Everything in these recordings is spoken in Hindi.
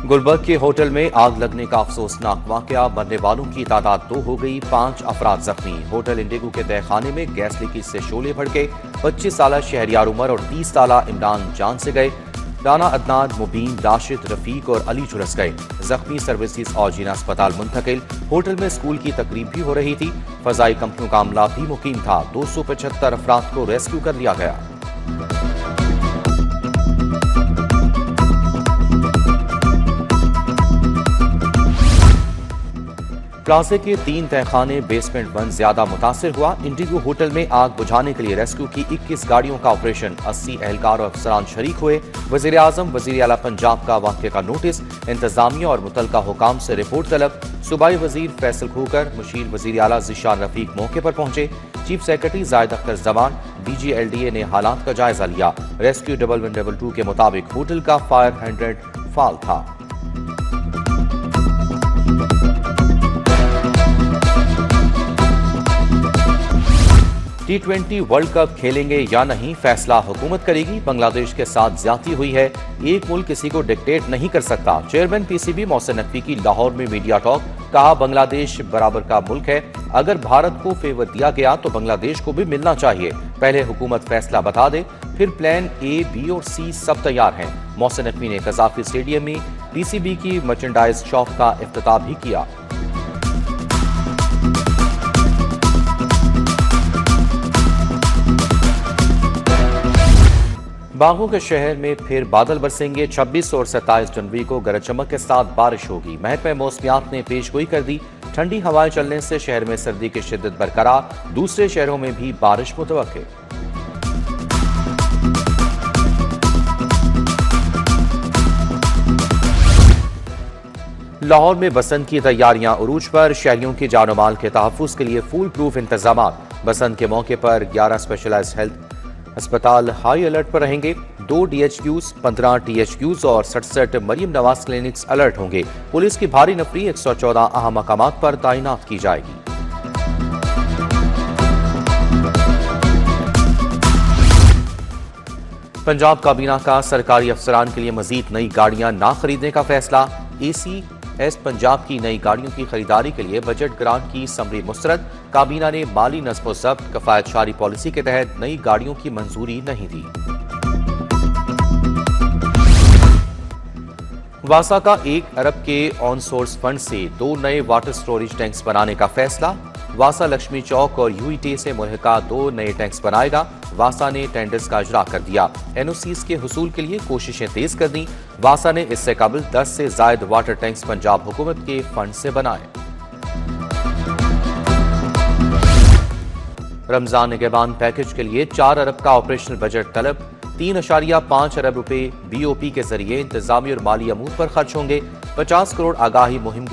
गुलबर्ग के होटल में आग लगने का अफसोसनाक वाकया। मरने वालों की तादाद 2 हो गई, 5 अफराद जख्मी। होटल इंडिगो के तहखाने में गैस लीकेज से शोले भड़के। 25 साल शहरियार उमर और 30 साल इमरान जान से गए। राना अदनान, मुबीन, राशिद, रफीक और अली झुलस गए। जख्मी सर्विसेज और जिला अस्पताल मुंतकिल। होटल में स्कूल की तकरीब भी हो रही थी। फजाई कंपनियों का अमला भी मुकीम था। 275 अफराद को रेस्क्यू कर लिया गया। प्लाजे के 3 तहखाने बेसमेंट 1 ज्यादा मुतासिर हुआ। इंडिगो होटल में आग बुझाने के लिए रेस्क्यू की 21 गाड़ियों का ऑपरेशन। 80 एहलकार और अफसरान शरीक हुए। वजीर आजम, वजीर आला पंजाब का वाक़े का नोटिस। इंतजामिया और मुतलका हुकाम से रिपोर्ट तलब। सूबाई वजीर फैसल खोकर, मुशीर वजीर आला ज़िशान रफीक मौके पर पहुंचे। चीफ सेक्रेटरी जायद अख्तर जमान, DGLDA ने हालात का जायजा लिया। रेस्क्यू 1112 के मुताबिक होटल का फायर हाइड्रेंट फाल था। T20 वर्ल्ड कप खेलेंगे या नहीं, फैसला हुकूमत करेगी। बांग्लादेश के साथ ज्यादती हुई है। एक मुल्क किसी को डिक्टेट नहीं कर सकता। चेयरमैन PCB मोहसिन नकवी की लाहौर में मीडिया टॉक। कहा, बांग्लादेश बराबर का मुल्क है। अगर भारत को फेवर दिया गया तो बांग्लादेश को भी मिलना चाहिए। पहले हुकूमत फैसला बता दे, फिर प्लान A, B और C सब तैयार हैं। मोहसिन नकवी ने कजाफी स्टेडियम में PCB की मर्चेंडाइज शॉप का इफ्तिताह भी किया। बागों के शहर में फिर बादल बरसेंगे। 26 और 27 जनवरी को गरज चमक के साथ बारिश होगी। महकमा मौसमियात ने पेशगोई कर दी। ठंडी हवाएं चलने से शहर में सर्दी की शिद्दत बरकरार। दूसरे शहरों में भी बारिश मुतवक्के। लाहौर में बसंत की तैयारियां उरूज पर। शहरियों की जान माल के तहफ्फुज के लिए फुल प्रूफ इंतजाम। बसंत के मौके पर 11 स्पेशलाइज्ड हेल्थ अस्पताल हाई अलर्ट पर रहेंगे। 2 DHQs, 15 THQs और 67 मरियम नवाज क्लिनिक्स अलर्ट होंगे। पुलिस की भारी नफरी 114 अहम मकामात पर तैनात की जाएगी। पंजाब काबीना का सरकारी अफसरान के लिए मजीद नई गाड़ियां ना खरीदने का फैसला। ACS पंजाब की नई गाड़ियों की खरीदारी के लिए बजट ग्रांट की समरी मुस्तरद। काबीना ने माली नस्ब ज़ब्त कफायतशारी पॉलिसी के तहत नई गाड़ियों की मंजूरी नहीं दी। वासा का 1 अरब के ऑन सोर्स फंड से 2 नए वाटर स्टोरेज टैंक्स बनाने का फैसला। वासा लक्ष्मी चौक और UET से मुल्हिका 2 नए टैंक्स बनाएगा। वासा ने टेंडर्स का इजरा कर दिया। NOCs के हुसूल के लिए कोशिशें तेज कर दी। वासा ने इससे कबल 10 से जायद वाटर टैंक्स पंजाब हुकूमत के फंड से बनाए। रमजान निगहबान पैकेज के लिए 4 अरब का ऑपरेशनल बजट तलब। 3.5 अरब रुपए BOP के जरिए इंतजामी और माली अमूर पर खर्च होंगे। 50 करोड़ आगाही मुहिम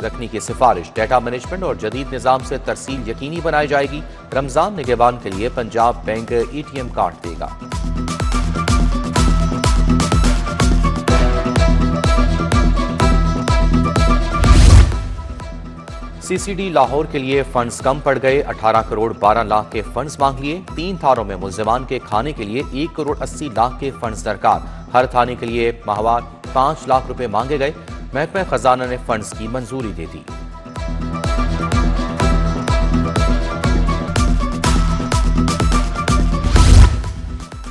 रखने की सिफारिश। डेटा मैनेजमेंट और जदीद निजाम से तरसील यकीनी बनाई जाएगी। रमजान निगहबान के लिए पंजाब बैंक ATM कार्ड देगा। CCD लाहौर के लिए फंड्स कम पड़ गए। 18 करोड़ 12 लाख के फंड्स मांग लिए। 3 थानों में मुल्जिमान के खाने के लिए 1 करोड़ 80 लाख के फंड्स दरकार। हर थाने के लिए माहवार 5 लाख रुपए मांगे गए। महकमा खजाना ने फंड्स की मंजूरी दे दी।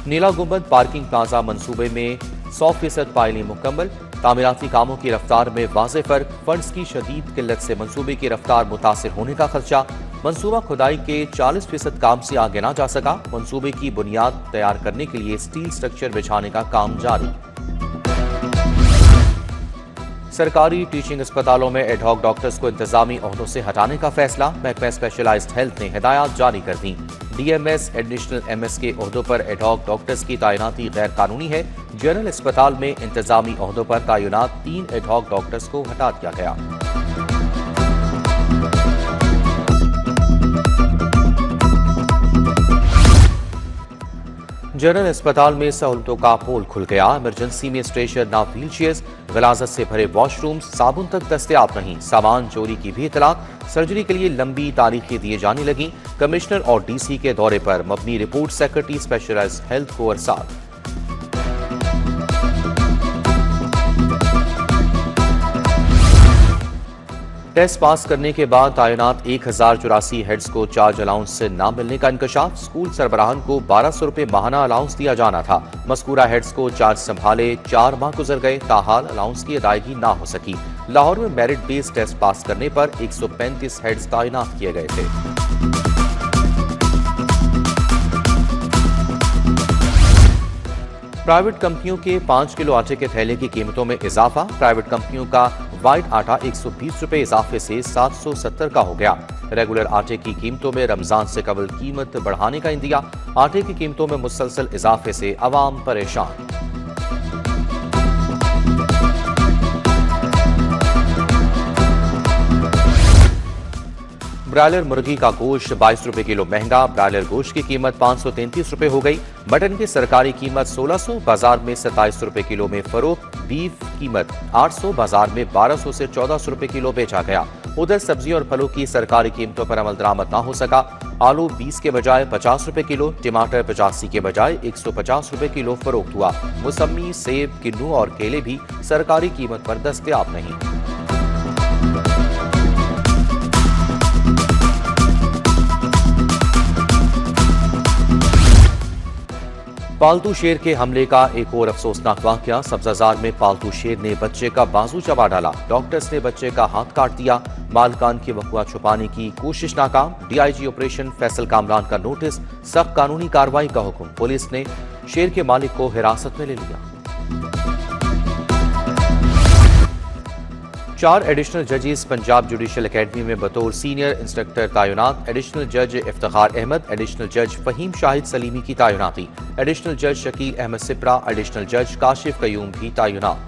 नीला गुंबद पार्किंग प्लाजा मंसूबे में 100% पायली मुकम्मल। तामीराती कामों की रफ्तार में वाज़े फर्क। फंड्स की शदीद किल्लत से मंसूबे की रफ्तार मुतासिर होने का खदशा। मंसूबा खुदाई के 40% काम से आगे ना जा सका। मंसूबे की बुनियाद तैयार करने के लिए स्टील स्ट्रक्चर बिछाने का काम जारी। सरकारी टीचिंग अस्पतालों में एडहॉक डॉक्टर्स को इंतजामी ओहदों से हटाने का फैसला। महकमा स्पेशलाइज्ड हेल्थ ने हिदायत जारी कर दी। DMS, एडिशनल MS के ओहदों पर एडहॉक डॉक्टर्स की तैनाती गैर कानूनी है। जनरल अस्पताल में इंतजामी ओहदों पर तैनात 3 एडहॉक डॉक्टर्स को हटा दिया गया। जनरल अस्पताल में सहूलतों का पोल खुल गया। इमरजेंसी में स्ट्रेचर, ना व्हील चेयर्स, गलाजत से भरे वॉशरूम्स, साबुन तक दस्तयाब नहीं। सामान चोरी की भी इतलात। सर्जरी के लिए लंबी तारीखें दिए जाने लगी। कमिश्नर और DC के दौरे पर मबनी रिपोर्ट सेक्रेटरी स्पेशलाइज्ड हेल्थ को अरसाल। टेस्ट पास करने के बाद तैनात 1084 हेड्स को चार्ज अलाउंस से ना मिलने का इंकशाफ। स्कूल सरबराहान को 1200 रुपए माहाना अलाउंस दिया जाना था। मस्कूरा हेड्स को चार्ज संभाले 4 माह गुजर गए, ताहाल अलाउंस की अदायगी ना हो सकी। लाहौर में मेरिट बेस्ड टेस्ट पास करने पर 135 हेड्स तैनात किए गए थे। प्राइवेट कंपनियों के 5 किलो आटे के थैले की कीमतों में इजाफा। प्राइवेट कंपनियों का वाइट आटा 120 रुपए इजाफे से 770 का हो गया। रेगुलर आटे की कीमतों में रमजान से कबल कीमत बढ़ाने का इंदिया। आटे की कीमतों में मुसलसल इजाफे से अवाम परेशान। ब्रायलर मुर्गी का गोश्त 22 रुपए किलो महंगा। ब्रायलर गोश्त की कीमत 533 रुपए हो गई। मटन की सरकारी कीमत 1600, बाजार में 27 रुपए किलो में फरोख्त। बीफ कीमत 800, बाजार में 1200 से 1400 रुपए किलो बेचा गया। उधर सब्जियों और फलों की सरकारी कीमतों पर अमल दरामद ना हो सका। आलू 20 के बजाय 50 रुपए किलो, टमाटर 85 के बजाय 150 रुपए किलो फरोख्त हुआ। मौसमी, सेब, किन्नू और केले भी सरकारी कीमत पर दस्तयाब नहीं। पालतू शेर के हमले का एक और अफसोसनाक वाकया। सब्जाजार में पालतू शेर ने बच्चे का बाजू चबा डाला। डॉक्टर्स ने बच्चे का हाथ काट दिया। मालकान की वक़ुआ छुपाने की कोशिश नाकाम। डीआईजी ऑपरेशन फैसल कामरान का नोटिस, सख्त कानूनी कार्रवाई का हुक्म। पुलिस ने शेर के मालिक को हिरासत में ले लिया। 4 एडिशनल जजेस पंजाब जुडिशल एकेडमी में बतौर सीनियर इंस्ट्रक्टर तैनात। एडिशनल जज इफ्तिखार अहमद, एडिशनल जज फहीम शाहिद सलीमी की तैनाती। एडिशनल जज शकील अहमद सिप्रा, एडिशनल जज काशिफ कयूम भी तैनात।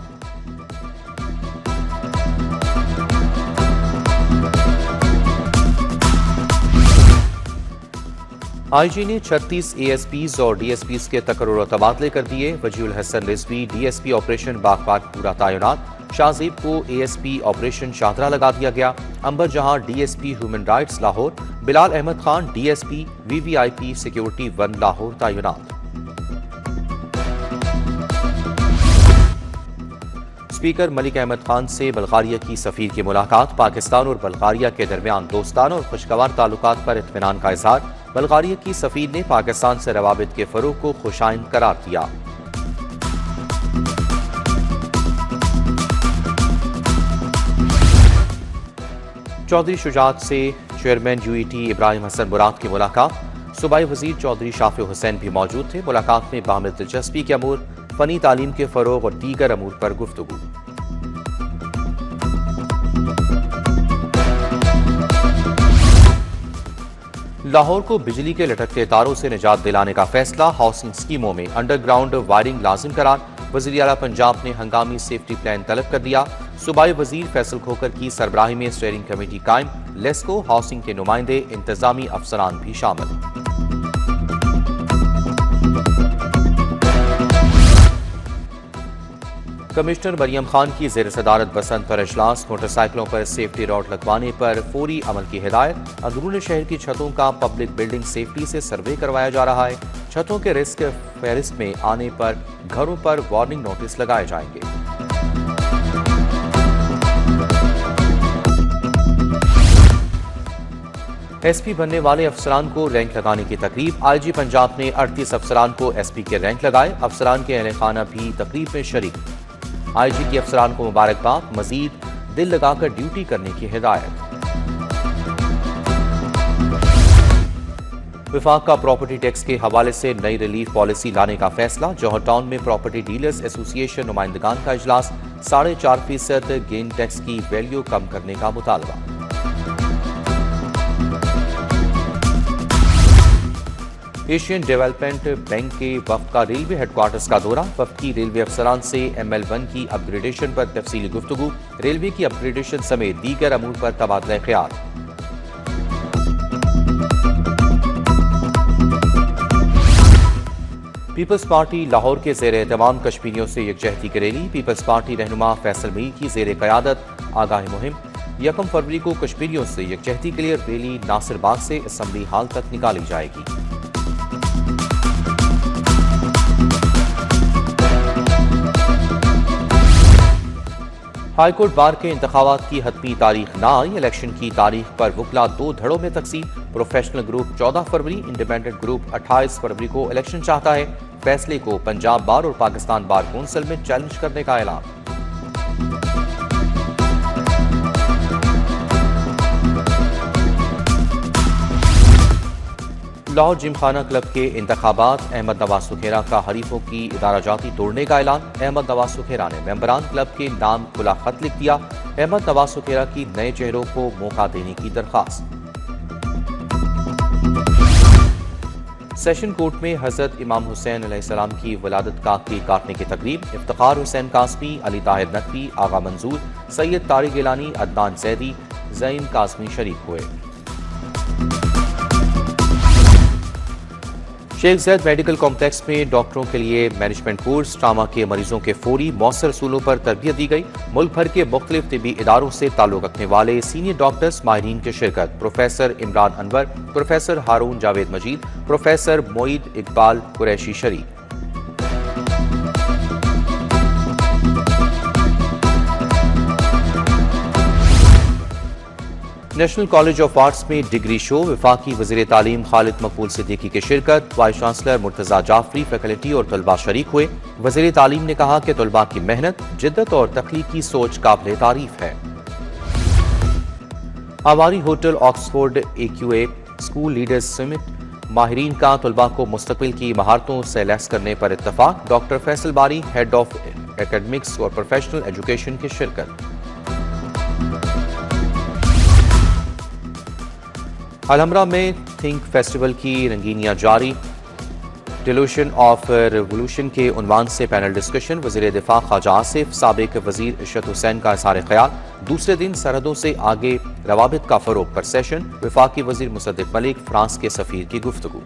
आईजी ने 36 एएसपीज और डीएसपीज के तकर्रुर और तबादले कर दिए। वजीउल हसन रिजवी डीएसपी ऑपरेशन बागपाटपुरा तैनात। शाहजीब को एएसपी ऑपरेशन शाहदरा लगा दिया गया। Ambar Jahan DSP human rights Lahore. Bilal Ahmed Khan DSP VVIP security 1 Lahore तैनात। स्पीकर मलिक अहमद खान से बल्गारिया की सफीर की मुलाकात। पाकिस्तान और बल्गारिया के दरमियान दोस्ताना और खुशगवार ताल्लुकात पर इत्मीनान का इजहार। बल्गारिया की सफीर ने पाकिस्तान से रवाबित के फरोग को खुशाइन करार दिया। चौधरी शुजात से चेयरमैन यूईटी इब्राहिम हसन मुराद की मुलाकात। सूबाई वजीर चौधरी शाफी हुसैन भी मौजूद थे। मुलाकात में बाहमी दिलचस्पी के अमूर, फनी तालीम के फरोग और दीगर अमूर पर गुफ्तगू। लाहौर को बिजली के लटकते तारों से निजात दिलाने का फैसला। हाउसिंग स्कीमों में अंडरग्राउंड वायरिंग लाजिम करार। वज़ीर आला पंजाब ने हंगामी सेफ्टी प्लान तलब कर दिया। सूबाई वजीर फैसल खोकर की सरबराही में स्टीयरिंग कमेटी कायम। लेस्को, हाउसिंग के नुमाइंदे, इंतजामी अफसरान भी शामिल। कमिश्नर मरियम खान की जेर सदारत बसंत पर इजलास। मोटरसाइकिलों पर सेफ्टी रॉड लगवाने पर फौरी अमल की हिदायत। अंदरूनी शहर की छतों का पब्लिक बिल्डिंग सेफ्टी से सर्वे करवाया जा रहा है। छतों के रिस्क फहरिस्त में आने पर घरों पर वार्निंग नोटिस लगाए जाएंगे। एसपी बनने वाले अफसरान को रैंक लगाने की तकरीब। आईजी पंजाब ने 38 अफसरान को एसपी के रैंक लगाए। अफसरान के अहले खाना भी तकरीब में शरीक। आईजी की अफसरान को मुबारकबाद। मजीद दिल लगाकर ड्यूटी करने की हिदायत। विफाक का प्रॉपर्टी टैक्स के हवाले से नई रिलीफ पॉलिसी लाने का फैसला। जौहर टाउन में प्रॉपर्टी डीलर्स एसोसिएशन नुमाइंदगान का इजलास। 4.5% गेन टैक्स की वैल्यू कम करने का मुतालबा। एशियन डेवलपमेंट बैंक के वफ्द का रेलवे हेडक्वार्टर्स का दौरा। वफ्द की रेलवे अफसरान से ML1 की अपग्रेडेशन पर तफसीली गुफ्तगू। रेलवे की अपग्रेडेशन समेत दीगर अमूर पर तबादला ख्याल। पीपल्स पार्टी लाहौर के जेर एहतमाम कश्मीरियों से यकजहती की रैली। पीपल्स पार्टी रहनुमा फैसल मीर की जेर क़यादत आगाही मुहिम। 1 फरवरी को कश्मीरियों से यकजहती के लिए रैली नासिर बाग से असम्बली हाल तक निकाली जाएगी। हाईकोर्ट बार के इंतखाबात की हतमी तारीख ना आई, इलेक्शन की तारीख पर वकला 2 धड़ों में तकसीम। प्रोफेशनल ग्रुप 14 फरवरी, इंडिपेंडेंट ग्रुप 28 फरवरी को इलेक्शन चाहता है। फैसले को पंजाब बार और पाकिस्तान बार कौंसिल में चैलेंज करने का ऐलान। लाहौर जिमखाना क्लब के इंतखाबात, अहमद नवाज सुखेरा का हरीफों की इदाराजाती तोड़ने का ऐलान। अहमद नवाज सुखेरा ने मेंबरान क्लब के नाम खुला खत लिख दिया। अहमद नवाज सुखेरा की नए चेहरों को मौका देने की दरख्वास्त। सेशन कोर्ट में हजरत इमाम हुसैन अलैहिस्सलाम की वलादत का केक काटने की तकरीब। इफ्तिखार हुसैन कासमी, अली ताहिर नकवी, आगा मंजूर, सैयद तारिक गिलानी, अदनान जैदी, ज़ईन कासमी शरीक हुए। शेख ज़ैद मेडिकल कॉम्प्लेक्स में डॉक्टरों के लिए मैनेजमेंट कोर्स, ट्रामा के मरीजों के फौरी मौसर रसूलों पर तरबियत दी गई। मुल्क भर के मुख्तलिफ तिबी इदारों से ताल्लुक रखने वाले सीनियर डॉक्टर्स माहिरीन की शिरकत। Professor Imran Anwar, professor Haroon Javed Majeed, professor Moeed Iqbal Qureshi शरीक। नेशनल कॉलेज ऑफ आर्ट्स में डिग्री शो, वफाकी वज़ीर तालीम खालिद मकबूल सिद्दीकी की शिरकत। Vice chancellor Murtaza Jafri, faculty और तलबा शरीक हुए। वज़ीर तालीम ने कहा कि तलबा की मेहनत, जिद्दत और तख्लीकी सोच काबिल तारीफ है। हवारी hotel Oxford AQA school leaders summit, माहिरीन का तलबा को मुस्तकबिल की महारतों से लैस करने पर इत्तफाक। डॉक्टर फैसल बारी, हेड ऑफ एकेडमिक्स और प्रोफेशनल एजुकेशन की शिरकत। अलहमरा में थिंक फेस्टिवल की रंगीनियां जारी। डिल्यूशन ऑफ रेवोल्यूशन के उन्वान से पैनल डिस्कशन। वज़ीर दिफा ख्वाजा आसिफ, साबिक वज़ीर इशरत हुसैन का इज़हार ख्याल। दूसरे दिन सरहदों से आगे रवाबित का फरोग पर सेशन। वफाकी वज़ीर मुसद्दिक मलिक, फ्रांस के सफ़ीर की गुफ्तगू।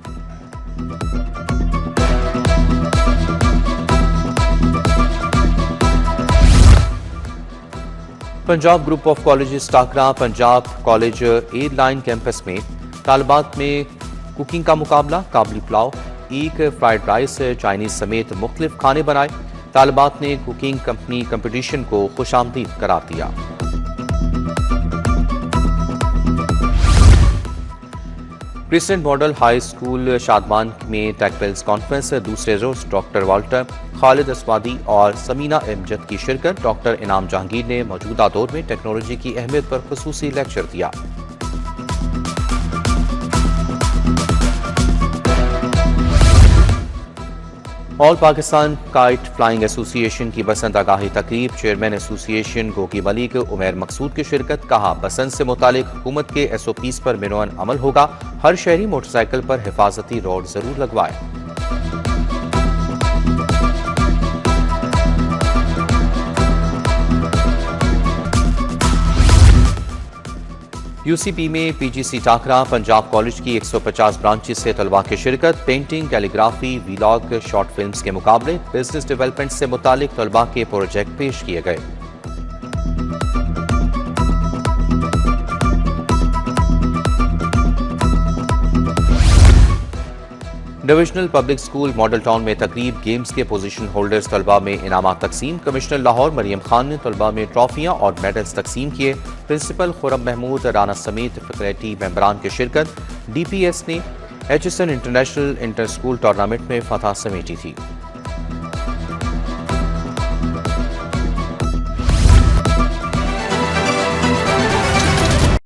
पंजाब ग्रुप ऑफ कॉलेजेस टाकरा, पंजाब कॉलेज एयरलाइन कैंपस में तालिबात में कुकिंग का मुकाबला। काबली पुलाव, एक फ्राइड राइस, चाइनीज समेत मुख्तलिफ खाने बनाए। तालिबात ने कुकिंग कंपनी कंपटीशन को खुशामदीद करार दिया। Christian model high school Shadman में टेकबेल्स कॉन्फ्रेंस, दूसरे रोज डॉक्टर वाल्टर, खालिद अस्वादी और समीना अमजद की शिरकत। डॉक्टर इनाम जहांगीर ने मौजूदा दौर में टेक्नोलॉजी की अहमियत पर खुसूसी लेक्चर दिया। All Pakistan kite flying association की बसंत आगाही तकरीब। चेयरमैन एसोसिएशन गोगी मलिक, उमैर मकसूद की शिरकत। कहा, बसंत से मुतालिक हुकूमत के SOPs पर मिनवन अमल होगा। हर शहरी मोटरसाइकिल पर हिफाजती रोड जरूर लगवाए। UCP में PGC टाकरा, पंजाब कॉलेज की 150 ब्रांचेस से तलबा की शिरकत। Painting, calligraphy, vlog, short films के मुकाबले। बिजनेस डेवलपमेंट से मुतालिक तलबा के प्रोजेक्ट पेश किए गए। Divisional public school model town में तकरीब। गेम्स के पोजीशन होल्डर्स तलबा में इनामात तकसीम। कमिश्नर लाहौर मरियम खान ने तलबा में ट्रॉफियां और मेडल्स तकसीम किए। प्रिंसिपल खुरम महमूद राना समेत फैकल्टी मेंबरान की शिरकत। DPS ने HSN international inter school tournament में फतह समेटी थी।